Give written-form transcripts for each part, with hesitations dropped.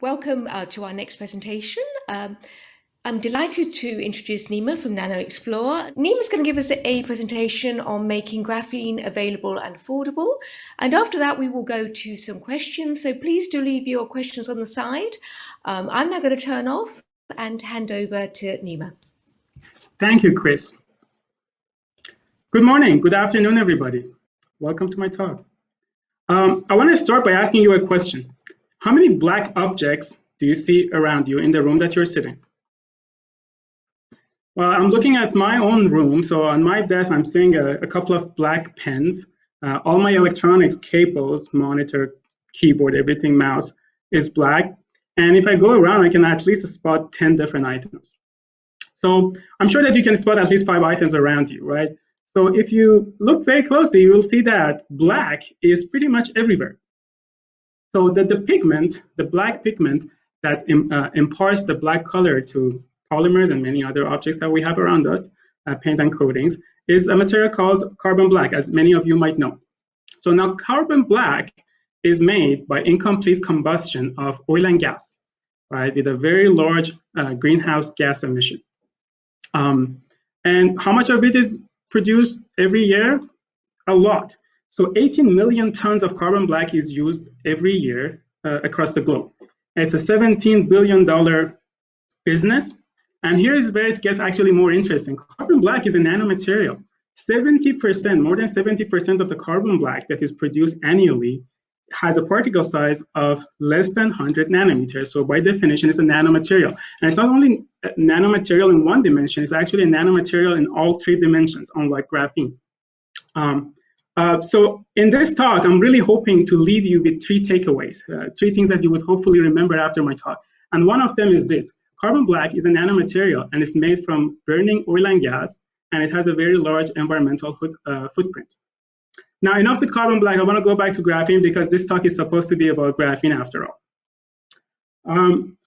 Welcome to our next presentation. I'm delighted to introduce Nima from NanoXplore. Nima's going to give us a presentation on making graphene available and affordable. And after that, we will go to some questions. So please do leave your questions on the side. I'm now going to turn off and hand over to Nima. Thank you, Chris. Good morning, good afternoon, everybody. Welcome to my talk. I want to start by asking you a question. How many black objects do you see around you in the room that you're sitting? Well, I'm looking at my own room. So on my desk, I'm seeing a couple of black pens. All my electronics, cables, monitor, keyboard, everything, mouse is black. And if I go around, I can at least spot 10 different items. So I'm sure that you can spot at least 5 items around you, right? So if you look very closely, you will see that black is pretty much everywhere. So the pigment, the black pigment that imparts the black color to polymers and many other objects that we have around us, paint and coatings, is a material called carbon black, as many of you might know. So now carbon black is made by incomplete combustion of oil and gas, right, with a very large greenhouse gas emission. And how much of it is produced every year? A lot. So 18 million tons of carbon black is used every year across the globe. It's a $17 billion business. And here is where it gets actually more interesting. Carbon black is a nanomaterial. 70%, more than 70% of the carbon black that is produced annually has a particle size of less than 100 nanometers. So by definition, it's a nanomaterial. And it's not only a nanomaterial in one dimension, it's actually a nanomaterial in all 3 dimensions, unlike graphene. So in this talk, I'm really hoping to leave you with 3 takeaways, 3 things that you would hopefully remember after my talk. And one of them is this: carbon black is a nanomaterial, and it's made from burning oil and gas, and it has a very large environmental footprint. Now, enough with carbon black. I want to go back to graphene because this talk is supposed to be about graphene after all.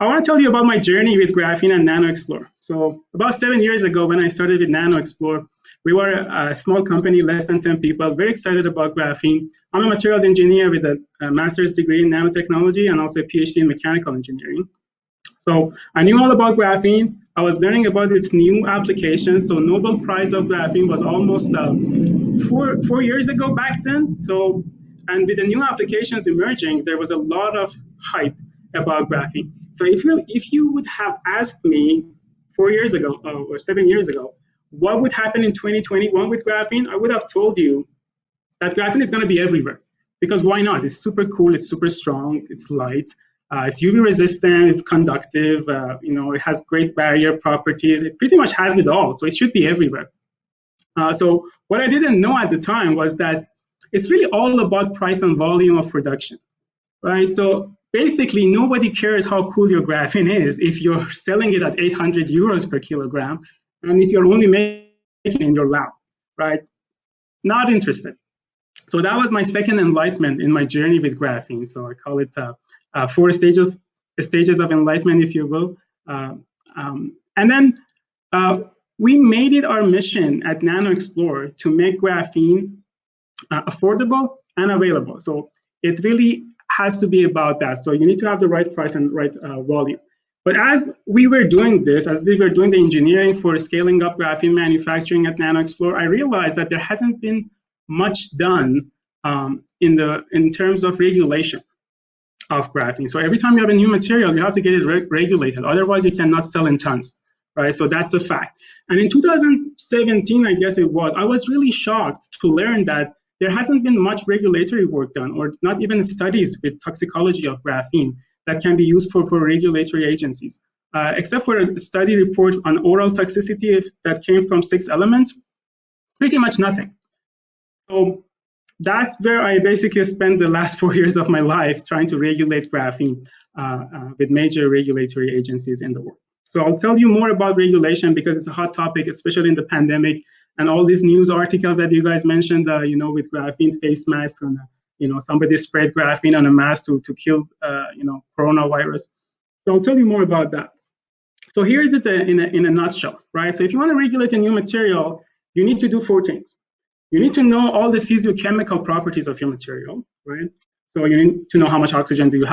I want to tell you about my journey with graphene and NanoXplore. So about 7 years ago, when I started with NanoXplore, we were a small company, less than 10 people, very excited about graphene. I'm a materials engineer with a master's degree in nanotechnology and also a PhD in mechanical engineering. So I knew all about graphene. I was learning about its new applications. So Nobel Prize of graphene was almost 4 years ago back then. So, and with the new applications emerging, there was a lot of hype about graphene. So if you would have asked me 4 years ago or 7 years ago, what would happen in 2021 with graphene, I would have told you that graphene is going to be everywhere. Because why not? It's super cool, it's super strong, it's light, it's UV resistant, it's conductive, it has great barrier properties. It pretty much has it all, so it should be everywhere. So what I didn't know at the time was that it's really all about price and volume of production, right? So basically, nobody cares how cool your graphene is if you're selling it at 800 euros per kilogram, and if you're only making it in your lab, right? Not interested. So that was my second enlightenment in my journey with graphene. So I call it 4 stages of enlightenment, if you will. And then we made it our mission at NanoXplore to make graphene affordable and available. So it really has to be about that. So you need to have the right price and right volume. But as we were doing this, as we were doing the engineering for scaling up graphene manufacturing at NanoXplore, I realized that there hasn't been much done in terms of regulation of graphene. So every time you have a new material, you have to get it regulated. Otherwise, you cannot sell in tons, right? So that's a fact. And in 2017, I guess it was, I was really shocked to learn that there hasn't been much regulatory work done, or not even studies with toxicology of graphene that can be used for regulatory agencies. Except for a study report on oral toxicity that came from 6 elements, pretty much nothing. So that's where I basically spent the last 4 years of my life trying to regulate graphene with major regulatory agencies in the world. So I'll tell you more about regulation because it's a hot topic, especially in the pandemic, and all these news articles that you guys mentioned, with graphene face masks and somebody sprayed graphene on a mask to kill coronavirus. So I'll tell you more about that. So here is it in a nutshell, right? So if you want to regulate a new material, you need to do 4 things. You need to know all the physiochemical properties of your material, right? So you need to know how much oxygen do you have.